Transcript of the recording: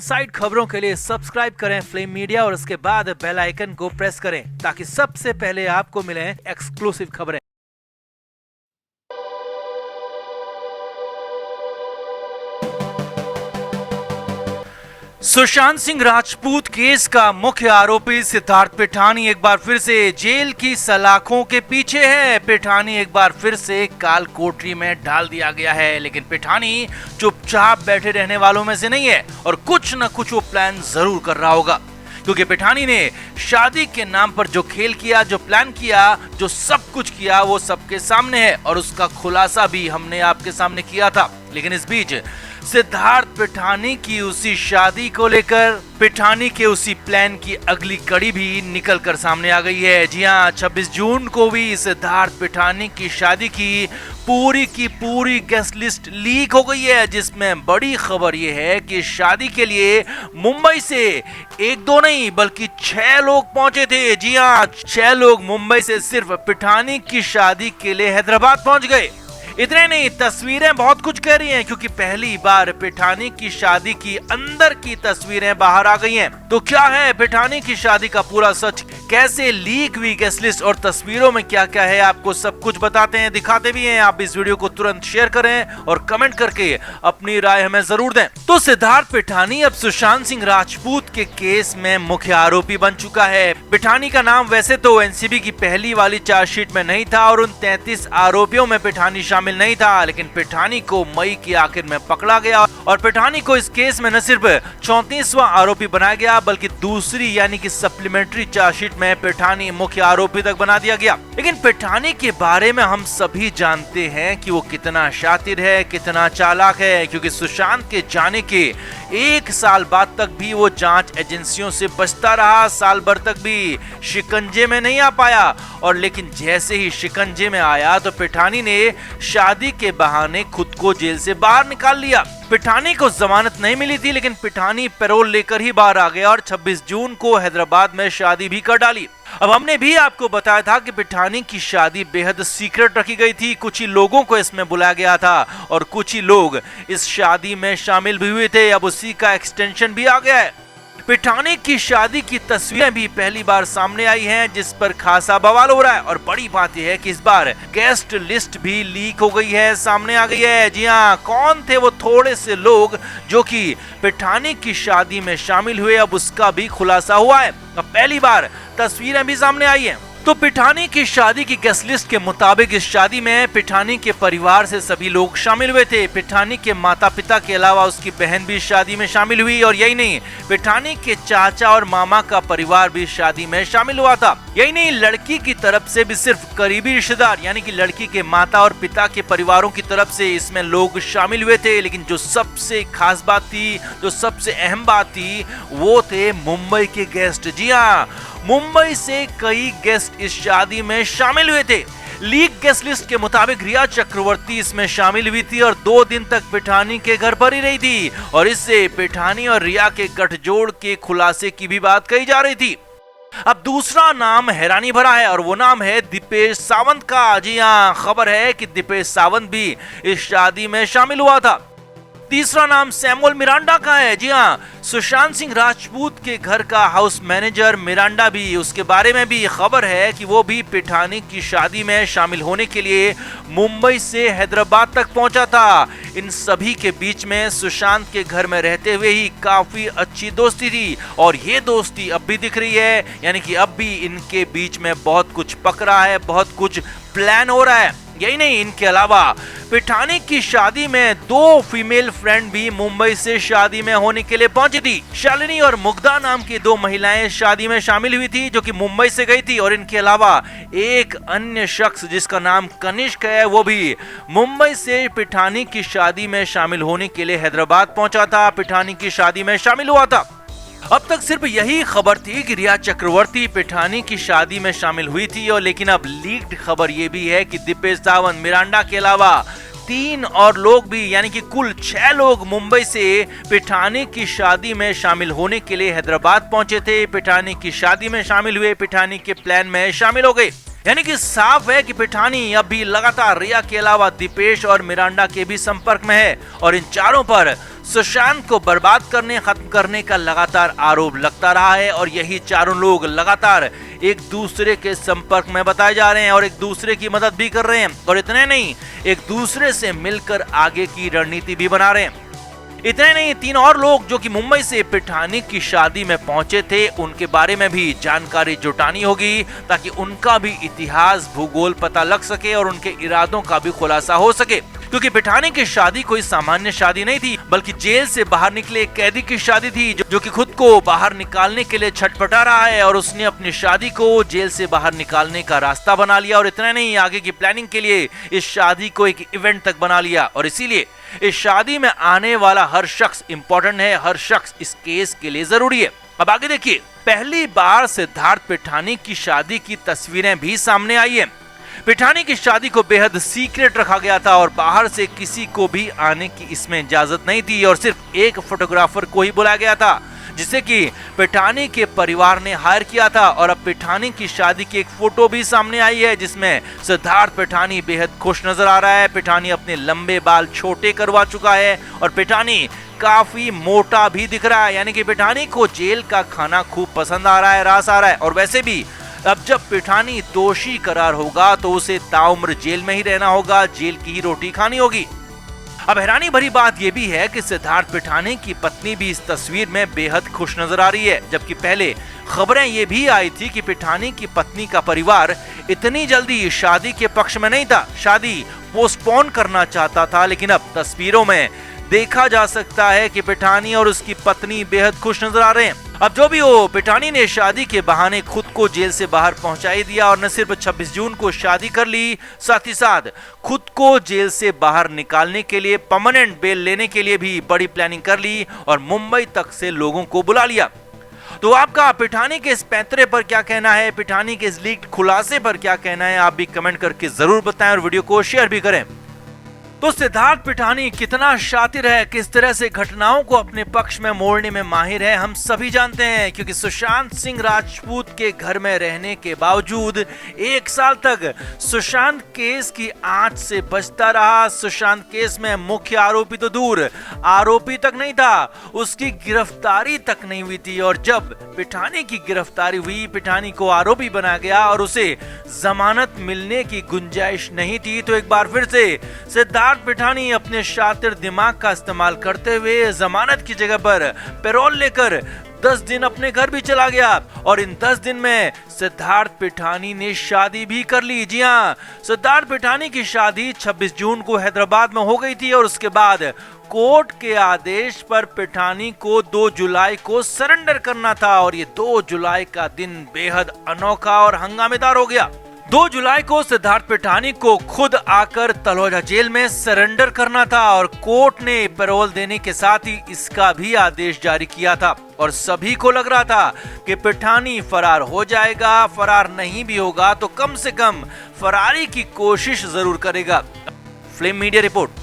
Side खबरों के लिए सब्सक्राइब करें फ्लेम मीडिया और उसके बाद बेल आइकन को प्रेस करें ताकि सबसे पहले आपको मिले एक्सक्लूसिव खबरें। सुशांत सिंह राजपूत केस का मुख्य आरोपी सिद्धार्थ पिठानी एक बार फिर से जेल की सलाखों के पीछे है। पिठानी एक बार फिर से काल कोठरी में डाल दिया गया है, लेकिन पिठानी चुपचाप बैठे रहने वालों में से नहीं है और कुछ न कुछ वो प्लान जरूर कर रहा होगा, क्योंकि पिठानी ने शादी के नाम पर जो खेल किया, जो प्लान किया, जो सब कुछ किया वो सबके सामने है और उसका खुलासा भी हमने आपके सामने किया था। लेकिन इस बीच सिद्धार्थ पिठानी की उसी शादी को लेकर पिठानी के उसी प्लान की अगली कड़ी भी निकल कर सामने आ गई है। जी हां, 26 जून को भी सिद्धार्थ पिठानी की शादी की पूरी गेस्ट लिस्ट लीक हो गई है, जिसमें बड़ी खबर यह है कि शादी के लिए मुंबई से एक दो नहीं बल्कि 6 लोग पहुंचे थे। जी हां, 6 लोग मुंबई से सिर्फ पिठानी की शादी के लिए हैदराबाद पहुंच गए। इतने नहीं, तस्वीरें बहुत कुछ कह रही हैं, क्योंकि पहली बार पिठानी की शादी की अंदर की तस्वीरें बाहर आ गई हैं। तो क्या है पिठानी की शादी का पूरा सच, कैसे लीक हुई गेस्ट लिस्ट और तस्वीरों में क्या क्या है, आपको सब कुछ बताते हैं, दिखाते भी हैं। आप इस वीडियो को तुरंत शेयर करें और कमेंट करके अपनी राय हमें जरूर दें। तो सिद्धार्थ पिठानी अब सुशांत सिंह राजपूत के केस में मुख्य आरोपी बन चुका है। पिठानी का नाम वैसे तो एनसीबी की पहली वाली चार्जशीट में नहीं था और उन 33 आरोपियों में पिठानी शामिल नहीं था, लेकिन पिठानी को मई के आखिर में पकड़ा गया और पिठानी को इस केस में न सिर्फ 34वां आरोपी बनाया गया बल्कि दूसरी यानी कि सप्लीमेंट्री चार्जशीट में पिठानी मुख्य आरोपी तक बना दिया गया। लेकिन पिठानी के बारे में हम सभी जानते हैं कि वो कितना शातिर है, कितना चालाक है, क्योंकि सुशांत के जाने के 1 साल बाद तक भी वो जांच एजेंसियों से बचता रहा, साल भर तक भी शिकंजे में नहीं आ पाया। और लेकिन जैसे ही शिकंजे में आया तो पिठानी ने शादी के बहाने खुद को जेल से बाहर निकाल लिया। पिठानी को जमानत नहीं मिली थी, लेकिन पिठानी पैरोल लेकर ही बाहर आ गया और 26 जून को हैदराबाद में शादी भी कर डाली। अब हमने भी आपको बताया था कि पिठानी की शादी बेहद सीक्रेट रखी गई थी, कुछ ही लोगों को इसमें बुलाया गया था और कुछ ही लोग इस शादी में शामिल भी हुए थे। अब उसी का एक्सटेंशन भी आ गया है। पिठानी की शादी की तस्वीरें भी पहली बार सामने आई हैं, जिस पर खासा बवाल हो रहा है और बड़ी बात यह है कि इस बार गेस्ट लिस्ट भी लीक हो गई है, सामने आ गई है। जी हां, कौन थे वो थोड़े से लोग जो कि पिठानी की शादी में शामिल हुए, अब उसका भी खुलासा हुआ है। अब पहली बार तस्वीरें भी सामने आई हैं। तो पिठानी की शादी की गेस्ट लिस्ट के मुताबिक इस शादी में पिठानी के परिवार से सभी लोग शामिल हुए थे। पिठानी के माता पिता के अलावा उसकी बहन भी शादी में शामिल हुई और यही नहीं, पिठानी के चाचा और मामा का परिवार भी शादी में शामिल हुआ था। यही नहीं, लड़की की तरफ से भी सिर्फ करीबी रिश्तेदार यानी कि लड़की के माता और पिता के परिवारों की तरफ से इसमें लोग शामिल हुए थे। लेकिन जो सबसे खास बात थी, जो सबसे अहम बात थी, वो थे मुंबई के गेस्ट। जी हाँ, मुंबई से कई गेस्ट इस शादी में शामिल हुए थे। लीक गेस्ट लिस्ट के मुताबिक रिया चक्रवर्ती इसमें शामिल हुई थी और 2 दिन तक पिठानी के घर पर ही रही थी और इससे पिठानी और रिया के गठजोड़ के खुलासे की भी बात कही जा रही थी। अब दूसरा नाम हैरानी भरा है और वो नाम है दीपेश सावंत का। जी हाँ, खबर है कि दीपेश सावंत भी इस शादी में शामिल हुआ था। तीसरा नाम सैमुअल मिरांडा का है। जी हाँ, सुशांत सिंह राजपूत के घर का हाउस मैनेजर मिरांडा भी, उसके बारे में भी खबर है कि वो भी पिठानी की शादी में शामिल होने के लिए मुंबई से हैदराबाद तक पहुंचा था। इन सभी के बीच में सुशांत के घर में रहते हुए ही काफी अच्छी दोस्ती थी और ये दोस्ती अब भी दिख रही है, यानी कि अब भी इनके बीच में बहुत कुछ पक रहा है, बहुत कुछ प्लान हो रहा है। यही नहीं, इनके अलावा पिठानी की शादी में 2 फीमेल फ्रेंड भी मुंबई से शादी में होने के लिए पहुंची थी। शालिनी और मुग्धा नाम की 2 महिलाएं शादी में शामिल हुई थी जो कि मुंबई से गई थी और इनके अलावा एक अन्य शख्स जिसका नाम कनिष्क है, वो भी मुंबई से पिठानी की शादी में शामिल होने के लिए हैदराबाद पहुंचा था, पिठानी की शादी में शामिल हुआ था। अब तक सिर्फ यही खबर थी कि रिया चक्रवर्ती पिठानी की शादी में शामिल हुई थी और लेकिन अब लीक्ड खबर यह भी है कि दीपेश सावंत, मिरांडा के अलावा 3 और लोग भी यानी कि कुल 6 लोग मुंबई से पिठानी की शादी में शामिल होने के लिए हैदराबाद पहुंचे थे, पिठानी की शादी में शामिल हुए, पिठानी के प्लान में शामिल हो गए। यानी कि साफ है कि पिठानी अब भी लगातार रिया के अलावा दीपेश और मिरांडा के भी संपर्क में है और इन चारों पर सुशांत को बर्बाद करने, खत्म करने का लगातार आरोप लगता रहा है और यही चारों लोग लगातार एक दूसरे के संपर्क में बताए जा रहे हैं और एक दूसरे की मदद भी कर रहे हैं और इतने नहीं, एक दूसरे से मिलकर आगे की रणनीति भी बना रहे हैं। इतने नहीं, 3 और लोग जो कि मुंबई से पिठानी की शादी में पहुंचे थे, उनके बारे में भी जानकारी जुटानी होगी ताकि उनका भी इतिहास, भूगोल पता लग सके और उनके इरादों का भी खुलासा हो सके। क्योंकि पिठानी की शादी कोई सामान्य शादी नहीं थी, बल्कि जेल से बाहर निकले एक कैदी की शादी थी जो कि खुद को बाहर निकालने के लिए छटपटा रहा है और उसने अपनी शादी को जेल से बाहर निकालने का रास्ता बना लिया। और इतना नहीं, आगे की प्लानिंग के लिए इस शादी को एक इवेंट तक बना लिया और इसीलिए इस शादी में आने वाला हर शख्स इंपॉर्टेंट है, हर शख्स इस केस के लिए जरूरी है। अब आगे देखिए, पहली बार सिद्धार्थ पिठानी की शादी की तस्वीरें भी सामने आई है। पिठानी की शादी को बेहद सीक्रेट रखा गया था और बाहर से किसी को भी आने की इसमें इजाजत नहीं थी और सिर्फ एक फोटोग्राफर को ही बुलाया गया था जिसे कि पिठानी के परिवार ने हायर किया था। और अब पिठानी की शादी की एक फोटो भी सामने आई है जिसमें सिद्धार्थ पिठानी बेहद खुश नजर आ रहा है। पिठानी अपने लंबे बाल छोटे करवा चुका है और पिठानी काफी मोटा भी दिख रहा है, यानी कि पिठानी को जेल का खाना खूब पसंद आ रहा है, रास आ रहा है। और वैसे भी अब जब पिठानी दोषी करार होगा तो उसे ताउम्र जेल में ही रहना होगा, जेल की ही रोटी खानी होगी। अब हैरानी भरी बात यह भी है कि सिद्धार्थ पिठानी की पत्नी भी इस तस्वीर में बेहद खुश नजर आ रही है, जबकि पहले खबरें ये भी आई थी कि पिठानी की पत्नी का परिवार इतनी जल्दी शादी के पक्ष में नहीं था, शादी पोस्टपोन करना चाहता था। लेकिन अब तस्वीरों में देखा जा सकता है कि पिठानी और उसकी पत्नी बेहद खुश नजर आ रहे हैं। अब जो भी हो, पिठानी ने शादी के बहाने खुद को जेल से बाहर पहुंचा ही दिया और न सिर्फ 26 जून को शादी कर ली, साथ ही साथ खुद को जेल से बाहर निकालने के लिए, परमानेंट बेल लेने के लिए भी बड़ी प्लानिंग कर ली और मुंबई तक से लोगों को बुला लिया। तो आपका पिठानी के इस पैंतरे पर क्या कहना है, पिठानी के इस लीक्ड खुलासे पर क्या कहना है, आप भी कमेंट करके जरूर बताएं और वीडियो को शेयर भी करें। तो सिद्धार्थ पिठानी कितना शातिर है, किस तरह से घटनाओं को अपने पक्ष में मोड़ने में माहिर है, हम सभी जानते हैं। क्योंकि सुशांत सिंह राजपूत के घर में रहने के बावजूद 1 साल तक सुशांत केस की आंच से बचता रहा। सुशांत केस में मुख्य आरोपी तो दूर, आरोपी तक नहीं था, उसकी गिरफ्तारी तक नहीं हुई थी। और जब पिठानी की गिरफ्तारी हुई, पिठानी को आरोपी बनाया गया और उसे जमानत मिलने की गुंजाइश नहीं थी, तो एक बार फिर से सिद्धार्थ पिठानी अपने शातिर दिमाग का इस्तेमाल करते हुए जमानत की जगह पर पैरोल लेकर 10 दिन अपने घर भी चला गया और इन 10 दिन में सिद्धार्थ पिठानी ने शादी भी कर ली। जी हाँ, सिद्धार्थ पिठानी की शादी 26 जून को हैदराबाद में हो गई थी और उसके बाद कोर्ट के आदेश पर पिठानी को 2 जुलाई को सरेंडर करना था और ये 2 जुलाई का दिन बेहद अनोखा और हंगामेदार हो गया। 2 जुलाई को सिद्धार्थ पिठानी को खुद आकर तलौजा जेल में सरेंडर करना था और कोर्ट ने पैरोल देने के साथ ही इसका भी आदेश जारी किया था और सभी को लग रहा था कि पिठानी फरार हो जाएगा, फरार नहीं भी होगा तो कम से कम फरारी की कोशिश जरूर करेगा। Flame media report.